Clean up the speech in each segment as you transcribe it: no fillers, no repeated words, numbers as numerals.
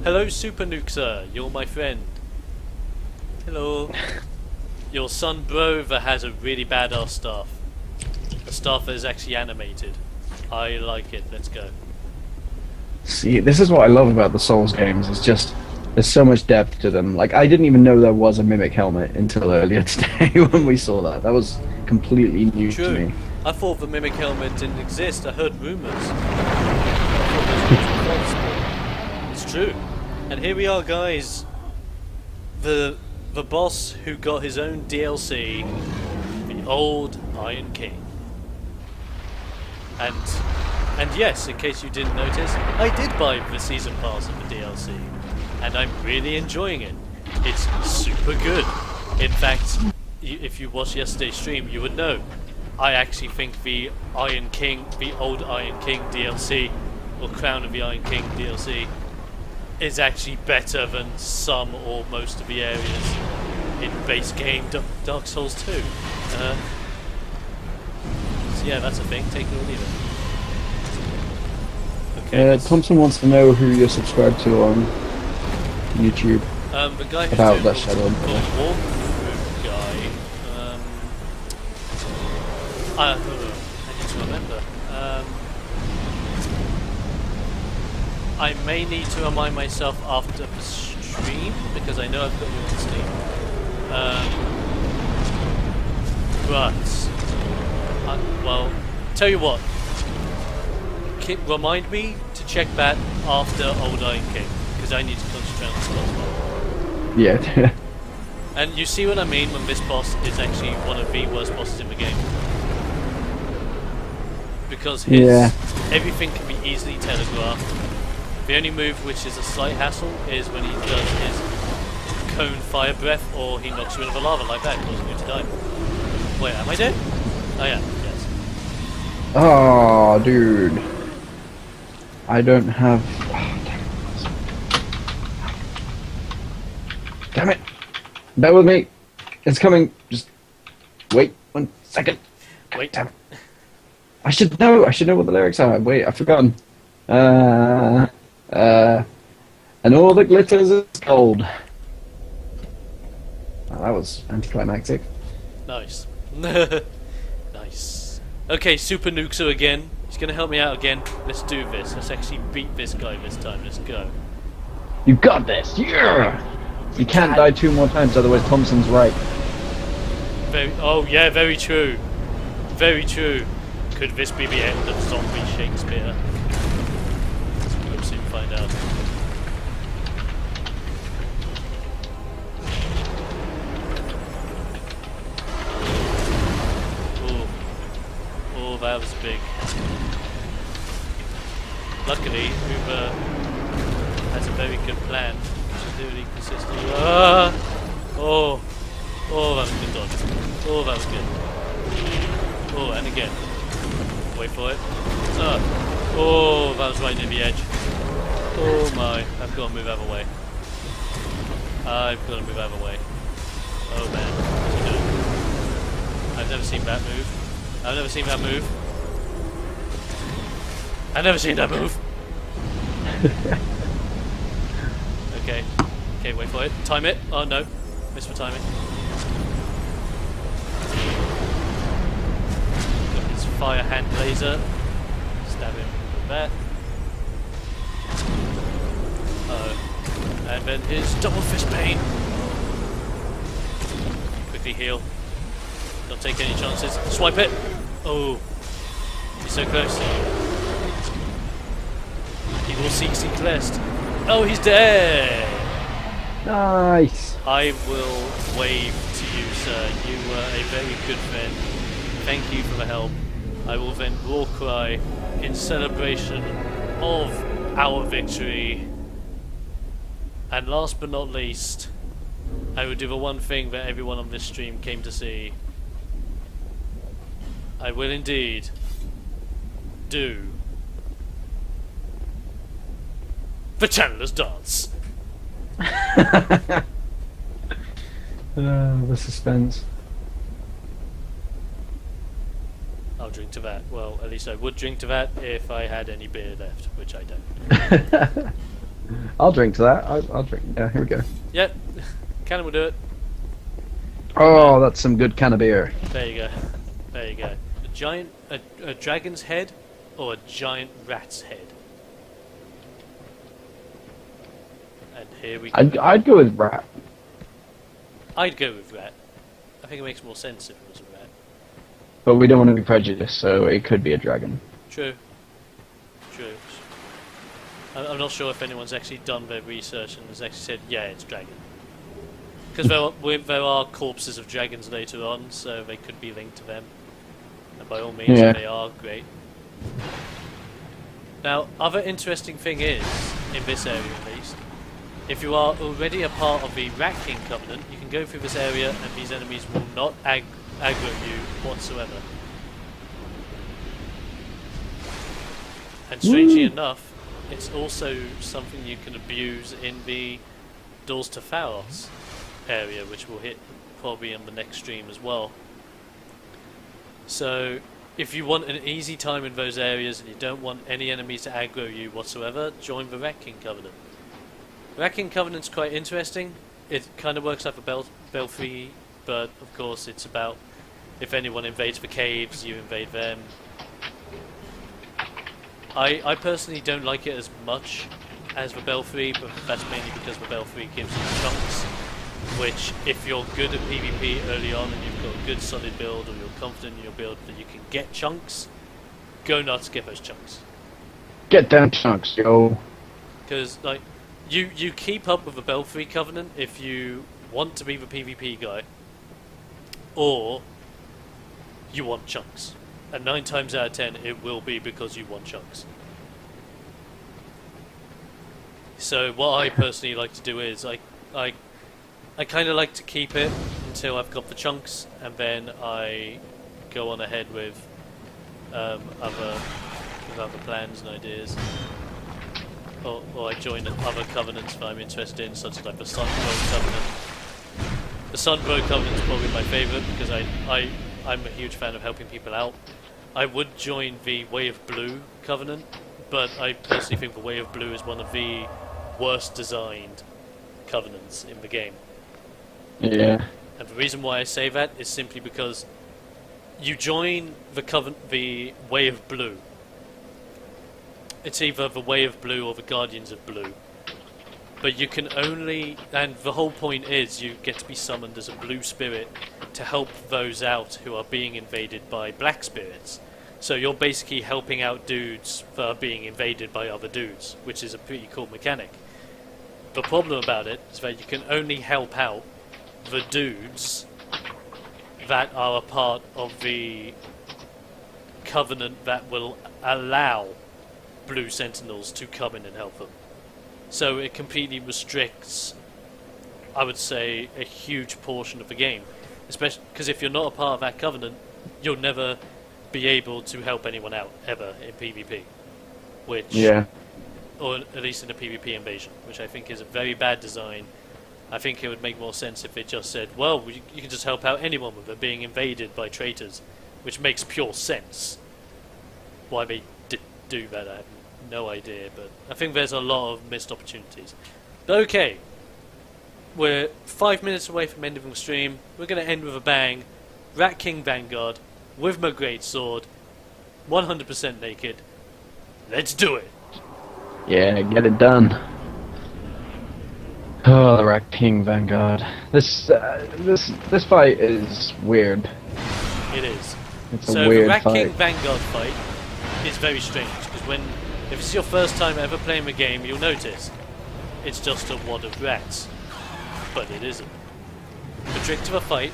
Hello, Super Nuxer. You're my friend. Hello. Your son Brover has a really badass staff. A staff that is actually animated. I like it. Let's go. See, this is what I love about the Souls games. It's just there's so much depth to them. Like I didn't even know there was a mimic helmet until earlier today when we saw that. That was completely new to True. me. I thought the mimic helmet didn't exist. I heard rumours. It's true. And here we are, guys. The boss who got his own DLC, the old Iron King. And yes, in case you didn't notice, I did buy the season pass of the DLC, and I'm really enjoying it. It's super good. In fact, if you watched yesterday's stream, you would know. I actually think the Iron King, the old Iron King DLC, or Crown of the Iron King DLC, is actually better than some or most of the areas in base game Dark Souls 2. So yeah, that's a thing. Take it or leave it. Okay. Thompson wants to know who you're subscribed to on YouTube. The guy who's About doing that Shadow. the walkthrough guy. I need to remember. I may need to remind myself after the stream because I know I've got you on Steam. Well, tell you what. Remind me to check that after Old Iron King because I need to concentrate on this boss. Yeah. And you see what I mean when this boss is actually one of the worst bosses in the game. Because everything can be easily telegraphed. The only move which is a slight hassle is when he does his cone fire breath or he knocks you into the lava like that, causing you to die. Wait, am I dead? Oh yeah, yes. Oh, dude. I don't have... Damn it! Bear with me. It's coming. Just wait 1 second. Wait. Damn it. I should know what the lyrics are. Wait, I've forgotten. And all that glitters is gold. Oh, that was anticlimactic. Nice. Nice. Okay, Super Nuxer again. He's gonna help me out again. Let's do this. Let's actually beat this guy this time. Let's go. You got this. Yeah. You can't die 2 more times, otherwise Thompson's right. Oh yeah, very true. Very true. Could this be the end of zombie Shakespeare? We'll soon find out. Oh, that was big. Luckily, Uber has a very good plan. She's really consistent. Oh, that was good dodge. Oh, that was good. Oh, and again. Wait for it. Oh, that was right near the edge. Oh my, I've got to move out of the way. I've got to move out of the way. Oh man, what's he doing? I've never seen that move. I've never seen that move. I've never seen that move. Okay. Okay, wait for it. Time it. Oh no. Missed for timing. Got his fire hand laser. Stab him with that. And then his double fist pain. Quickly heal. Don't take any chances. Swipe it. Oh. He's so close. He will seek Celeste. Oh, he's dead! Nice. I will wave to you, sir. You were a very good friend. Thank you for the help. I will then war cry in celebration of our victory. And last but not least, I will do the one thing that everyone on this stream came to see. I will indeed do the Chandler's Dance. The suspense. I'll drink to that. Well, at least I would drink to that if I had any beer left, which I don't. I'll drink to that. I'll drink. Yeah, here we go. Yep, Callam will do it. Oh, that's some good can of beer. There you go. There you go. A dragon's head or a giant rat's head? And here we go. I'd go with rat. I'd go with rat. I think it makes more sense if it was a rat. But we don't want to be prejudiced, so it could be a dragon. True. True. I'm not sure if anyone's actually done their research and has actually said, yeah, it's dragon. Because there are corpses of dragons later on, so they could be linked to them. And by all means, if they are, great. Now, other interesting thing is, in this area at least, if you are already a part of the Rat King Covenant, you can go through this area and these enemies will not aggro you whatsoever. And strangely enough, it's also something you can abuse in the Doors to Pharos area, which we'll hit probably in the next stream as well. So, if you want an easy time in those areas and you don't want any enemies to aggro you whatsoever, join the Rat King Covenant. Rat King Covenant's quite interesting. It kind of works like a Belfry, but of course it's about if anyone invades the caves, you invade them. I personally don't like it as much as the Belfry, but that's mainly because the Belfry gives you chunks, which if you're good at PvP early on and you've got a good solid build or you're confident in your build that you can get chunks, go nuts, get those chunks. Get them chunks, yo. Because like you keep up with the Belfry Covenant if you want to be the PvP guy, or you want chunks. And 9 times out of 10 it will be because you want chunks. So what I personally like to do is I kind of like to keep it until I've got the chunks, and then I go on ahead with other plans and ideas, or I join other covenants that I'm interested in, such as like the Sunbro Covenant. The Sunbro Covenant is probably my favourite because I'm a huge fan of helping people out. I would join the Way of Blue Covenant, but I personally think the Way of Blue is one of the worst designed covenants in the game. Yeah. And the reason why I say that is simply because you join the Way of Blue. It's either the Way of Blue or the Guardians of Blue. But you can only, and the whole point is you get to be summoned as a blue spirit to help those out who are being invaded by black spirits. So you're basically helping out dudes that are being invaded by other dudes, which is a pretty cool mechanic. The problem about it is that you can only help out the dudes that are a part of the covenant that will allow blue sentinels to come in and help them. So it completely restricts, I would say, a huge portion of the game. Especially because if you're not a part of that covenant, you'll never be able to help anyone out, ever, in PvP. Which, Yeah. or at least in a PvP invasion, which I think is a very bad design. I think it would make more sense if it just said, well, you can just help out anyone with it being invaded by traitors, which makes pure sense. Why they did do that, I have no idea, but I think there's a lot of missed opportunities. But okay, we're 5 minutes away from ending the stream. We're going to end with a bang. Rat King Vanguard, with my great sword, 100% naked. Let's do it! Yeah, get it done. Oh, the Rat King Vanguard. This fight is weird. It is. It's a So weird the Rat fight. King Vanguard fight is very strange, because if it's your first time ever playing the game, you'll notice it's just a wad of rats. But it isn't. The trick to the fight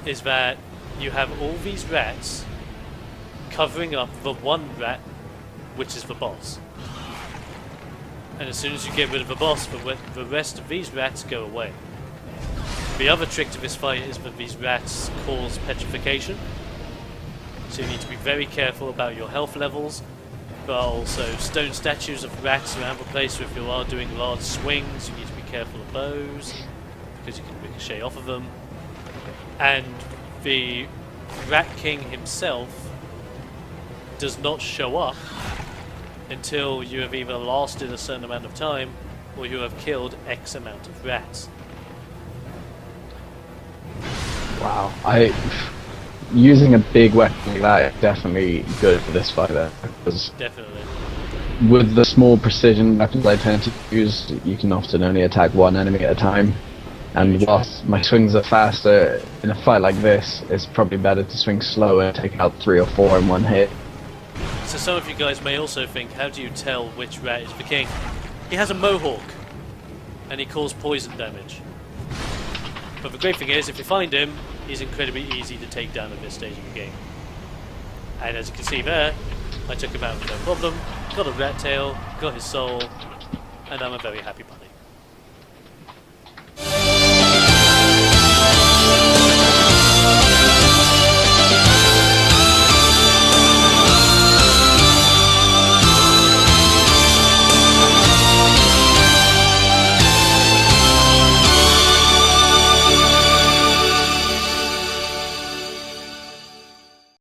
is that you have all these rats covering up the one rat, which is the boss. And as soon as you get rid of the boss, the rest of these rats go away. The other trick to this fight is that these rats cause petrification. So you need to be very careful about your health levels. There are also stone statues of rats around the place, so if you are doing large swings, you need to be careful of those, because you can ricochet off of them. And the Rat King himself does not show up until you have either lasted a certain amount of time, or you have killed X amount of rats. Wow. Using a big weapon like that is definitely good for this fight there, because Definitely. with the small precision weapons I tend to use, you can often only attack one enemy at a time. And whilst my swings are faster, in a fight like this, it's probably better to swing slower and take out 3 or 4 in one hit. So some of you guys may also think, how do you tell which rat is the king? He has a mohawk, and he calls poison damage. But the great thing is, if you find him, he's incredibly easy to take down at this stage of the game. And as you can see there, I took him out with no problem, got a rat tail, got his soul, and I'm a very happy bunny.